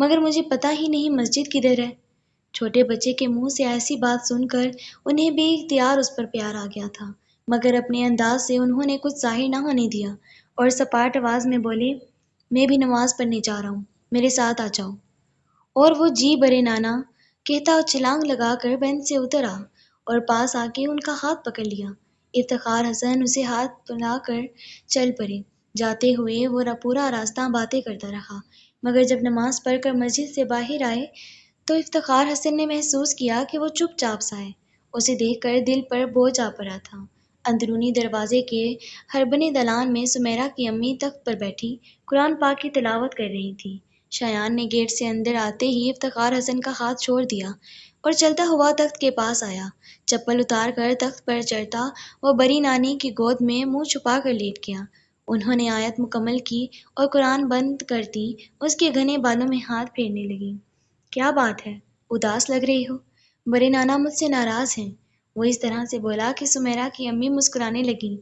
مگر مجھے پتہ ہی نہیں مسجد کدھر ہے۔ چھوٹے بچے کے منہ سے ایسی بات سن کر انہیں بے اختیار اس پر پیار آ گیا تھا، مگر اپنے انداز سے انہوں نے کچھ ظاہر نہ ہونے دیا اور سپاٹ آواز میں بولے، میں بھی نماز پڑھنے جا رہا ہوں، میرے ساتھ آ جاؤ۔ اور وہ جی برے نانا کہتا چھلانگ لگا کر بینچ سے اترا اور پاس آ کے ان کا ہاتھ پکڑ لیا۔ افتخار حسن اسے ہاتھ پلا کر چل پڑے۔ جاتے ہوئے وہ پورا راستہ باتیں کرتا رہا، مگر جب نماز پڑھ کر مسجد سے باہر آئے تو افتخار حسن نے محسوس کیا کہ وہ چپ چاپ سا ہے۔ اسے دیکھ کر دل پر بوجھ آ پڑا تھا۔ اندرونی دروازے کے ہربنے دلان میں سمیرہ کی امی تخت پر بیٹھی قرآن پاک کی تلاوت کر رہی تھی۔ شایان نے گیٹ سے اندر آتے ہی افتخار حسن کا ہاتھ چھوڑ دیا اور چلتا ہوا تخت کے پاس آیا۔ چپل اتار کر تخت پر چڑھتا وہ بڑی نانی کی گود میں منہ چھپا کر لیٹ گیا۔ انہوں نے آیت مکمل کی اور قرآن بند کرتی اس کے گھنے بالوں میں ہاتھ پھیرنے لگی۔ کیا بات ہے، اداس لگ رہی ہو؟ بڑے نانا مجھ سے ناراض ہیں۔ وہ اس طرح سے بولا کہ سمیرہ کی امی مسکرانے لگیں۔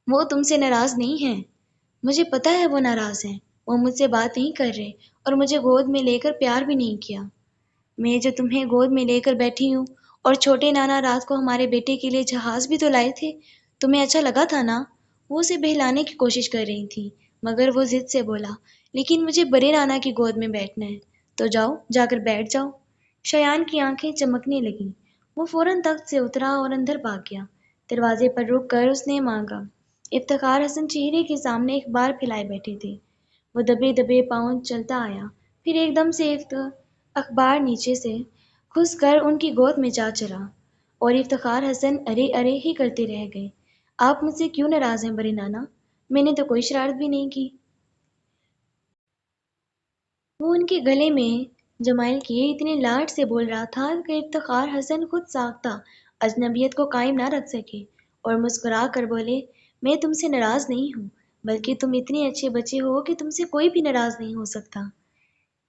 وہ تم سے ناراض نہیں ہیں، مجھے پتہ ہے وہ ناراض ہیں۔ وہ مجھ سے بات نہیں کر رہے اور مجھے گود میں لے کر پیار بھی نہیں کیا۔ میں جو تمہیں گود میں لے کر بیٹھی ہوں، اور چھوٹے نانا رات کو ہمارے بیٹے کے لیے جہاز بھی تو لائے تھے، تمہیں اچھا لگا تھا نا؟ وہ اسے بہلانے کی کوشش کر رہی تھی، مگر وہ ضد سے بولا، لیکن مجھے بڑے نانا کی گود میں بیٹھنا ہے۔ تو جاؤ، جا کر بیٹھ جاؤ۔ شایان کی آنکھیں چمکنے لگیں۔ وہ فوراً تخت سے اترا اور اندر بھاگ گیا۔ دروازے پر رک کر اس نے مانگا۔ افتخار حسن چہرے کے سامنے اخبار پھیلائے بیٹھے تھے۔ وہ دبے دبے پاؤں چلتا آیا، پھر ایک دم سے اخبار نیچے سے کھس کر ان کی گود میں جا چلا اور افتخار حسن ارے ارے ہی کرتے رہ گئے۔ آپ مجھ سے کیوں ناراض ہیں بڑے نانا؟ میں نے تو کوئی شرارت بھی نہیں کی۔ وہ ان کے گلے میں جمائل کیے اتنے لاڈ سے بول رہا تھا کہ افتخار حسن خود ساختہ اجنبیت کو قائم نہ رکھ سکے اور مسکرا کر بولے، میں تم سے ناراض نہیں ہوں، بلکہ تم اتنے اچھے بچے ہو کہ تم سے کوئی بھی ناراض نہیں ہو سکتا۔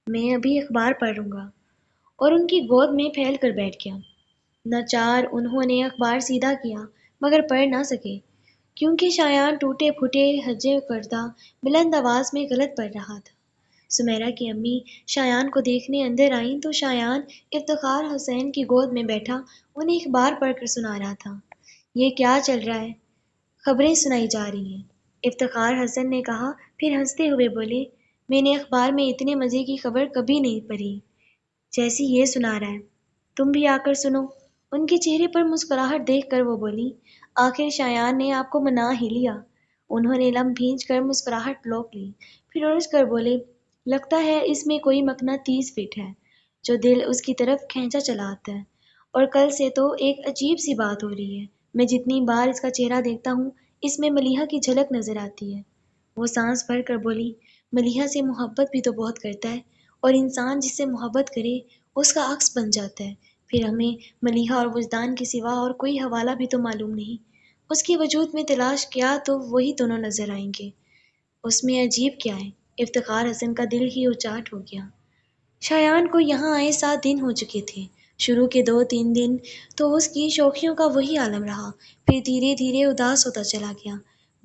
میں ابھی اخبار پڑھوں گا۔ اور ان کی گود میں پھیل کر بیٹھ گیا۔ ناچار انہوں نے اخبار سیدھا کیا، مگر پڑھ نہ سکے، کیونکہ شایان ٹوٹے پھوٹے ہجے کرتا بلند آواز میں غلط پڑھ رہا تھا۔ سمیرہ کی امی شایان کو دیکھنے اندر آئیں تو شایان افتخار حسین کی گود میں بیٹھا انہیں اخبار پڑھ کر سنا رہا تھا۔ یہ کیا چل رہا ہے؟ خبریں سنائی جا رہی ہیں، افتخار حسن نے کہا، پھر ہنستے ہوئے بولے، میں نے اخبار میں اتنے مزے کی خبر کبھی نہیں پڑھی جیسی یہ سنا رہا ہے، تم بھی آ کر سنو۔ ان کے چہرے پر مسکراہٹ دیکھ کر وہ بولی، آخر شایان نے آپ کو منا ہی لیا۔ انہوں نے لم بھینچ کر مسکراہٹ روک لی، پھر الجھ کر بولے، لگتا ہے اس میں کوئی مقناطیس فٹ ہے جو دل اس کی طرف کھینچا چلا آتا ہے، اور کل سے تو ایک عجیب سی بات ہو رہی ہے، میں جتنی بار اس کا چہرہ دیکھتا ہوں اس میں ملیحہ کی جھلک نظر آتی ہے۔ وہ سانس بھر کر بولی، ملیحہ سے محبت بھی تو بہت کرتا ہے، اور انسان جس سے محبت کرے اس کا عکس بن جاتا ہے، پھر ہمیں ملیحہ اور وجدان کے سوا اور کوئی حوالہ بھی تو معلوم نہیں، اس کے وجود میں تلاش کیا تو وہی دونوں نظر آئیں گے، اس میں عجیب کیا ہے؟ افتخار حسن کا دل ہی اچاٹ ہو گیا۔ شایان کو یہاں آئے 7 دن ہو چکے تھے۔ شروع کے 2-3 دن تو اس کی شوخیوں کا وہی عالم رہا، پھر دھیرے دھیرے اداس ہوتا چلا گیا۔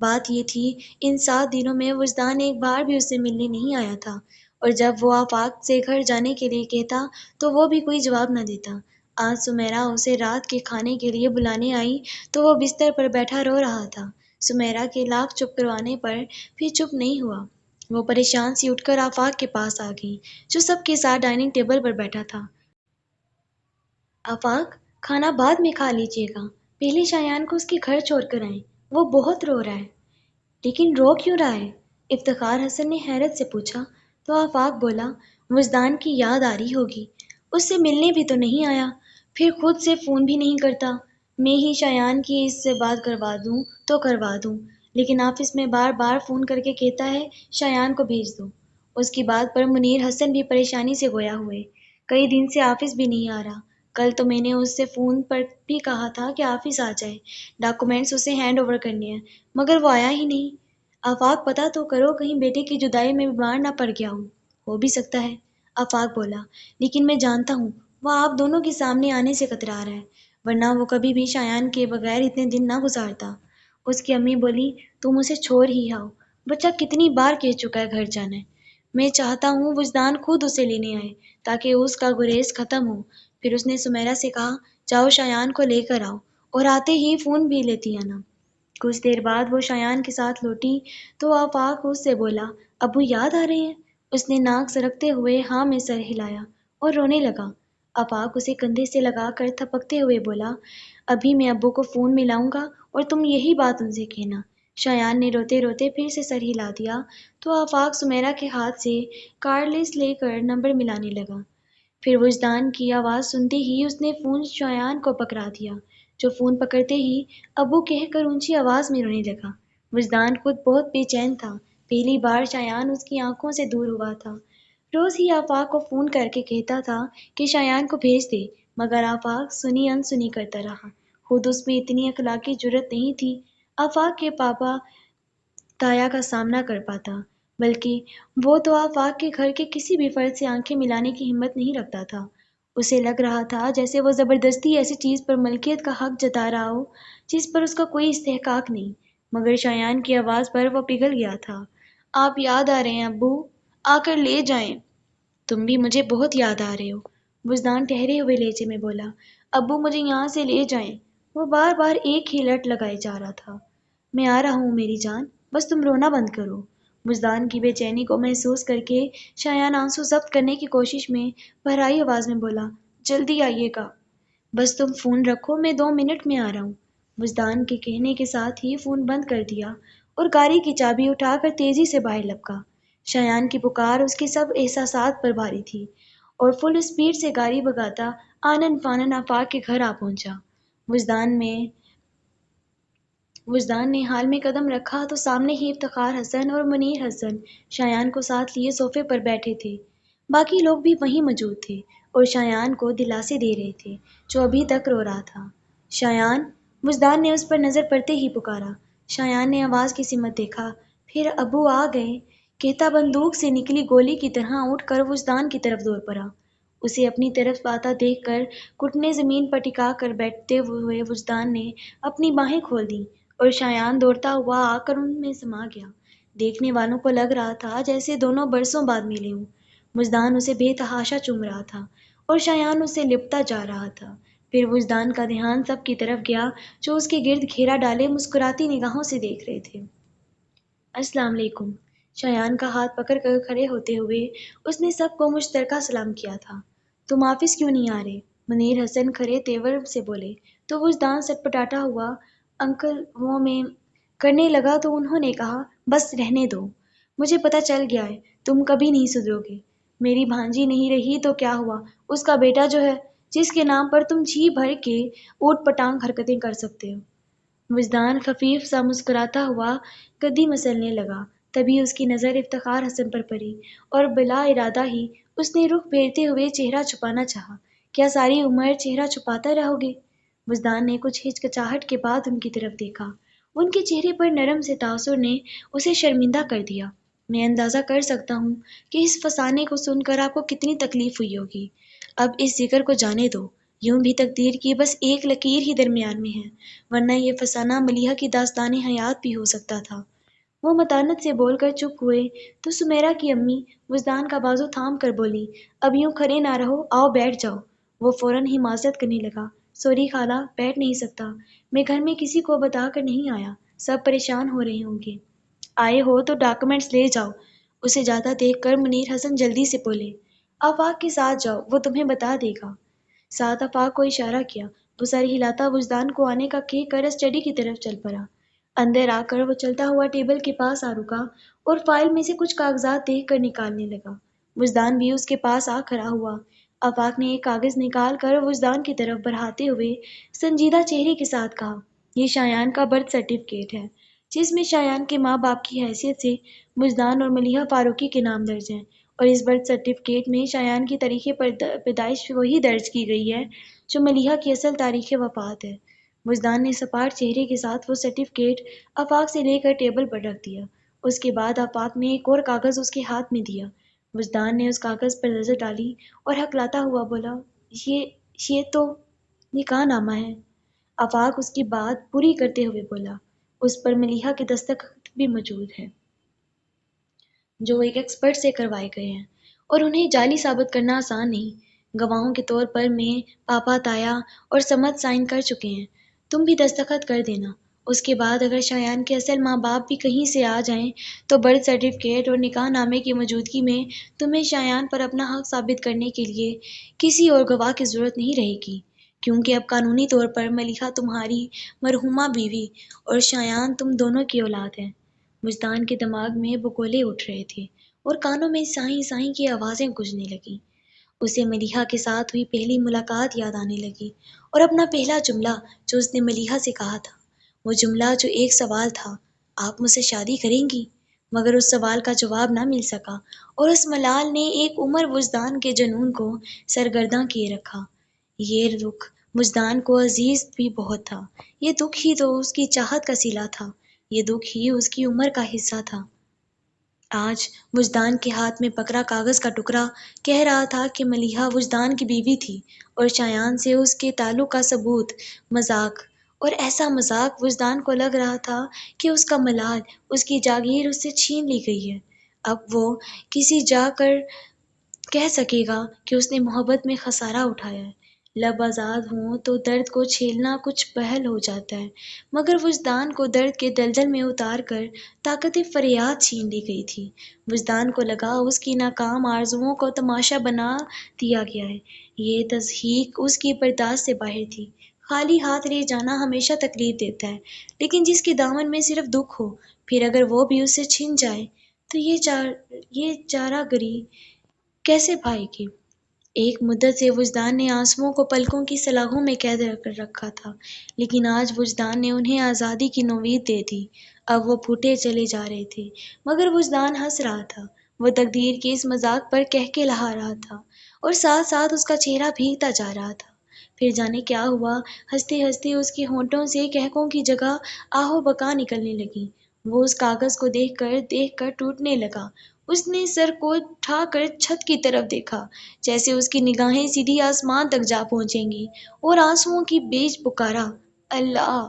بات یہ تھی، ان 7 دنوں میں وجدان ایک بار بھی اس سے ملنے نہیں آیا تھا، اور جب وہ آفاق سے گھر جانے کے لیے کہتا تو وہ بھی کوئی جواب نہ دیتا۔ آج سمیرہ اسے رات کے کھانے کے لیے بلانے آئی تو وہ بستر پر بیٹھا رو رہا تھا۔ سمیرہ کے لاکھ چپ کروانے پر بھی چپ نہیں ہوا۔ وہ پریشان سی اٹھ کر آفاق کے پاس آ گئی، جو سب کے ساتھ ڈائننگ ٹیبل پر بیٹھا تھا۔ آفاق، کھانا بعد میں کھا لیجیے گا، پہلے شایان کو اس کے گھر چھوڑ کر آئیں، وہ بہت رو رہا ہے۔ لیکن رو کیوں رہا ہے؟ افتخار حسن نے حیرت سے پوچھا تو آفاق بولا، وجدان کی یاد آ رہی ہوگی، اس سے ملنے بھی تو نہیں آیا، پھر خود سے فون بھی نہیں کرتا، میں ہی شایان کی اس سے بات کروا دوں تو کروا دوں، لیکن آفس میں بار بار فون کر کے کہتا ہے شایان کو بھیج دو۔ اس کی بات پر منیر حسن بھی پریشانی سے گویا ہوئے، کئی دن سے آفس بھی نہیں آ رہا، کل تو میں نے اس سے فون پر بھی کہا تھا کہ آفس آ جائے، ڈاکومنٹس اسے ہینڈ اوور کرنے ہیں، مگر وہ آیا ہی نہیں۔ آفاق، پتہ تو کرو کہیں بیٹے کی جدائی میں بیمار نہ پڑ گیا ہو بھی سکتا ہے، آفاق بولا، لیکن میں جانتا ہوں وہ آپ دونوں کے سامنے آنے سے کترا رہا ہے، ورنہ وہ کبھی بھی شایان کے بغیر اتنے دن نہ گزارتا۔ اس کی امی بولی، تم اسے چھوڑ ہی آؤ، بچہ کتنی بار کہہ چکا ہے گھر جانا ہے، میں چاہتا ہوں وجدان خود اسے لینے آئے تاکہ اس کا گریز ختم ہو۔ پھر اس نے سمیرا سے کہا، جاؤ شایان کو لے کر آؤ اور آتے ہی فون بھی لیتی آنا۔ کچھ دیر بعد وہ شایان کے ساتھ لوٹی تو آفاق اس سے بولا، ابو یاد آ رہے ہیں؟ اس نے ناک سرکتے ہوئے ہاں میں سر ہلایا اور رونے لگا۔ آفاق اسے کندھے سے لگا کر تھپکتے ہوئے بولا، ابھی میں ابو کو فون ملاؤں گا اور تم یہی بات ان سے کہنا۔ شایان نے روتے روتے پھر سے سر ہلا دیا تو آفاق سمیرا کے ہاتھ سے کارڈلیس لے کر نمبر ملانے لگا۔ پھر وجدان کی آواز سنتے ہی اس نے فون شایان کو پکڑا دیا، جو فون پکڑتے ہی ابو کہہ کر اونچی آواز میں رونے لگا۔ وجدان خود بہت بے چین تھا، پہلی بار شایان اس کی آنکھوں سے دور ہوا تھا۔ روز ہی آفاق کو فون کر کے کہتا تھا کہ شایان کو بھیج دے، مگر آفاق سنی انسنی کرتا رہا۔ خود اس میں اتنی اخلاقی جرأت نہیں تھی آفاق کے پاپا تایا کا سامنا کر پاتا، بلکہ وہ تو آفاق کے گھر کے کسی بھی فرد سے آنکھیں ملانے کی ہمت نہیں رکھتا تھا۔ اسے لگ رہا تھا جیسے وہ زبردستی ایسی چیز پر ملکیت کا حق جتا رہا ہو جس پر اس کا کوئی استحقاق نہیں، مگر شایان کی آواز پر وہ پگھل گیا تھا۔ آپ یاد آ رہے ہیں ابو، آ کر لے جائیں۔ تم بھی مجھے بہت یاد آ رہے ہو، وجدان ٹھہرے ہوئے لہجے میں بولا۔ ابو مجھے یہاں سے لے جائیں۔ وہ بار بار ایک ہی لٹ لگائے جا رہا تھا۔ میں آ رہا ہوں میری جان، بس تم رونا بند کرو۔ وجدان کی بے چینی کو محسوس کر کے شایان آنسو ضبط کرنے کی کوشش میں بھرائی آواز میں بولا، جلدی آئیے گا، بس تم فون رکھو، میں 2 منٹ میں آ رہا ہوں۔ وجدان کے کہنے کے ساتھ ہی فون بند کر دیا اور گاڑی کی چابی اٹھا کر تیزی سے باہر لپکا۔ شایان کی پکار اس کے سب احساسات پر بھاری تھی اور فل اسپیڈ سے گاڑی بھگاتا آنن فانن آفاق کے گھر آ پہنچا۔ وجدان نے حال میں قدم رکھا تو سامنے ہی افتخار حسن اور منیر حسن شایان کو ساتھ لیے صوفے پر بیٹھے تھے۔ باقی لوگ بھی وہیں موجود تھے اور شایان کو دلاسے دے رہے تھے جو ابھی تک رو رہا تھا۔ شایان، وجدان نے اس پر نظر پڑتے ہی پکارا۔ شایان نے آواز کی سمت دیکھا، پھر ابو آ گئے کہتا بندوق سے نکلی گولی کی طرح اٹھ کر وجدان کی طرف دوڑ پڑا۔ اسے اپنی طرف آتا دیکھ کر گھٹنے زمین پر ٹکا کر بیٹھتے ہوئے وجدان نے اپنی باہیں کھول دیں اور شایان دوڑتا ہوا آ کر ان میں سما گیا۔ دیکھنے والوں کو لگ رہا تھا جیسے دونوں برسوں بعد ملے ہوں۔ وجدان اسے بے تحاشا چوم رہا تھا اور شایان اسے لپٹا جا رہا تھا۔ پھر وجدان کا دھیان سب کی طرف گیا جو اس کے گرد گھیرا ڈالے مسکراتی نگاہوں سے دیکھ رہے تھے۔ السلام علیکم۔ شایان کا ہاتھ پکڑ کر کھڑے ہوتے ہوئے اس نے سب کو مشترکہ سلام کیا تھا۔ تم آفس کیوں نہیں آ رہے؟ منیر حسن کھڑے تیور سے بولے تو وجدان سٹپٹاتا ہوا انکل وہ میں کرنے لگا تو انہوں نے کہا، بس رہنے دو، مجھے پتہ چل گیا ہے تم کبھی نہیں سدھرو گے۔ میری بھانجی نہیں رہی تو کیا ہوا، اس کا بیٹا جو ہے جس کے نام پر تم جی بھر کے اوٹ پٹانگ حرکتیں کر سکتے ہو۔ وجدان خفیف سا مسکراتا ہوا گدی مسلنے لگا، تبھی اس کی نظر افتخار حسن پر پڑی اور بلا ارادہ ہی اس نے رخ پھیرتے ہوئے چہرہ چھپانا چاہا۔ کیا ساری عمر چہرہ چھپاتا رہو گے؟ وجدان نے کچھ ہچکچاہٹ کے بعد ان کی طرف دیکھا۔ ان کے چہرے پر نرم سے تاثر نے اسے شرمندہ کر دیا۔ میں اندازہ کر سکتا ہوں کہ اس فسانے کو سن کر آپ کو کتنی تکلیف ہوئی ہوگی۔ اب اس ذکر کو جانے دو، یوں بھی تقدیر کی بس ایک لکیر ہی درمیان میں ہے، ورنہ یہ فسانہ ملیحہ کی داستان حیات بھی ہو سکتا تھا۔ وہ متانت سے بول کر چپ ہوئے تو سمیرا کی امی وجدان کا بازو تھام کر بولی، اب یوں کھڑے نہ رہو، آؤ بیٹھ جاؤ۔ وہ فوراً ہی معذرت کرنے لگا، سوری خالہ، بیٹھ نہیں سکتا، میں گھر میں کسی کو بتا کر نہیں آیا، سب پریشان ہو رہے ہوں گے۔ آئے ہو تو ڈاکومنٹس لے جاؤ۔ اسے جاتا دیکھ کر منیر حسن جلدی سے بولے، آفاق کے ساتھ جاؤ، وہ تمہیں بتا دے گا۔ ساتھ آفاق کو اشارہ کیا، وہ سر ہلاتا وجدان کو آنے کا کہہ کر اسٹڈی کی طرف چل پڑا۔ اندر آ کر وہ چلتا ہوا ٹیبل کے پاس آ رکا اور فائل میں سے کچھ کاغذات دیکھ کر نکالنے لگا۔ وجدان بھی اس کے پاس آ کھڑا ہوا۔ آفاق نے ایک کاغذ نکال کر وجدان کی طرف بڑھاتے ہوئے سنجیدہ چہرے کے ساتھ کہا، یہ شایان کا برتھ سرٹیفکیٹ ہے، جس میں شایان کے ماں باپ کی حیثیت سے وجدان اور ملیحہ فاروقی کے نام درج ہیں، اور اس برتھ سرٹیفکیٹ میں شایان کی تاریخ پیدائش وہی درج کی گئی ہے جو ملیحہ کی اصل تاریخ وفات ہے۔ وجدان نے سپاٹ چہرے کے ساتھ وہ سرٹیفکیٹ آفاق سے لے کر ٹیبل پر رکھ دیا۔ اس کے بعد آفاق نے ایک اور کاغذ اس کے ہاتھ میں دیا۔ وجدان نے اس کاغذ پر نظر ڈالی اور ہکلاتا ہوا بولا، یہ تو نکاح نامہ ہے۔ آفاق اس کی بات پوری کرتے ہوئے بولا، اس پر ملیحہ کے دستخط بھی موجود ہے۔ جو ایک ایکسپرٹ سے کروائے گئے ہیں، اور انہیں جعلی ثابت کرنا آسان نہیں۔ گواہوں کے طور پر میں، پاپا، تایا اور سمت سائن کر چکے ہیں، تم بھی دستخط کر دینا۔ اس کے بعد اگر شایان کے اصل ماں باپ بھی کہیں سے آ جائیں تو برتھ سرٹیفکیٹ اور نکاح نامے کی موجودگی میں تمہیں شایان پر اپنا حق ثابت کرنے کے لیے کسی اور گواہ کی ضرورت نہیں رہے گی، کیونکہ اب قانونی طور پر ملیحہ تمہاری مرحومہ بیوی اور شایان تم دونوں کی اولاد ہے۔ وجدان کے دماغ میں بگولے اٹھ رہے تھے اور کانوں میں سائیں سائیں کی آوازیں گونجنے لگیں۔ اسے ملیحہ کے ساتھ ہوئی پہلی ملاقات یاد آنے لگی اور اپنا پہلا جملہ جو اس نے ملیحہ سے کہا تھا، وہ جملہ جو ایک سوال تھا، آپ مجھ سے شادی کریں گی؟ مگر اس سوال کا جواب نہ مل سکا اور اس ملال نے ایک عمر وجدان کے جنون کو سرگرداں کیے رکھا۔ یہ دکھ وجدان کو عزیز بھی بہت تھا، یہ دکھ ہی تو اس کی چاہت کا صلہ تھا، یہ دکھ ہی اس کی عمر کا حصہ تھا۔ آج وجدان کے ہاتھ میں پکڑا کاغذ کا ٹکڑا کہہ رہا تھا کہ ملیحہ وجدان کی بیوی تھی اور شایان سے اس کے تعلق کا ثبوت مذاق، اور ایسا مذاق وجدان کو لگ رہا تھا کہ اس کا ملال، اس کی جاگیر اس سے چھین لی گئی ہے۔ اب وہ کسی جا کر کہہ سکے گا کہ اس نے محبت میں خسارہ اٹھایا ہے۔ لب آزاد ہوں تو درد کو چھیلنا کچھ پہل ہو جاتا ہے، مگر وجدان کو درد کے دلدل میں اتار کر طاقت فریاد چھین لی گئی تھی۔ وجدان کو لگا اس کی ناکام آرزوؤں کو تماشا بنا دیا گیا ہے۔ یہ تضحیک اس کی برداشت سے باہر تھی۔ خالی ہاتھ لے جانا ہمیشہ تکلیف دیتا ہے، لیکن جس کے دامن میں صرف دکھ ہو، پھر اگر وہ بھی اس سے چھن جائے تو یہ چارہ گری کیسے پائے گی؟ ایک مدت سے وجدان نے آنسوؤں کو پلکوں کی سلاخوں میں قید کر رکھا تھا، لیکن آج وجدان نے انہیں آزادی کی نوید دے دی۔ اب وہ پھوٹے چلے جا رہے تھے، مگر وجدان ہنس رہا تھا۔ وہ تقدیر کے اس مذاق پر کہکہلا رہا تھا اور ساتھ ساتھ اس کا چہرہ بھیگتا جا رہا تھا۔ پھر جانے کیا ہوا، ہنستے ہنستے اس کے ہونٹوں سے کہکوں کی جگہ آہو بکا نکلنے لگی۔ وہ اس کاغذ کو دیکھ کر ٹوٹنے لگا۔ اس نے سر کو اٹھا کر چھت کی طرف دیکھا، جیسے اس کی نگاہیں سیدھی آسمان تک جا پہنچیں گی، اور آنسوؤں کی بیچ پکارا، اللہ!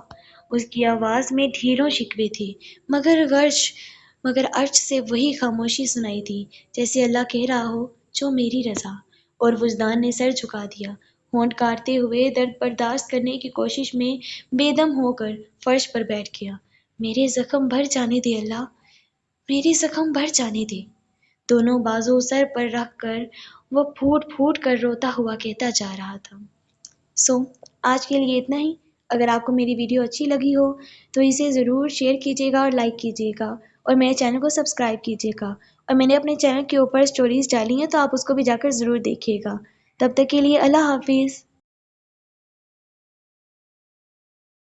اس کی آواز میں ڈھیروں شکوے تھے، مگر عرش سے وہی خاموشی سنائی دی، جیسے اللہ کہہ رہا ہو، جو میری رضا۔ اور وجدان نے سر جھکا دیا، ہونٹ کاٹتے ہوئے درد برداشت کرنے کی کوشش میں بے دم ہو کر فرش پر بیٹھ گیا۔ میرے زخم بھر جانے دے اللہ، میرے زخم بھر جانے دے۔ دونوں بازو سر پر رکھ کر وہ پھوٹ پھوٹ کر روتا ہوا کہتا جا رہا تھا۔ آج کے لیے اتنا ہی۔ اگر آپ کو میری ویڈیو اچھی لگی ہو تو اسے ضرور شیئر کیجیے گا اور لائک کیجیے گا، اور میرے چینل کو سبسکرائب کیجیے گا، اور میں نے اپنے چینل کے اوپر سٹوریز ڈالی ہیں تو آپ اس کو بھی جا کر ضرور دیکھیے گا۔ تب تک کے لیے اللہ حافظ۔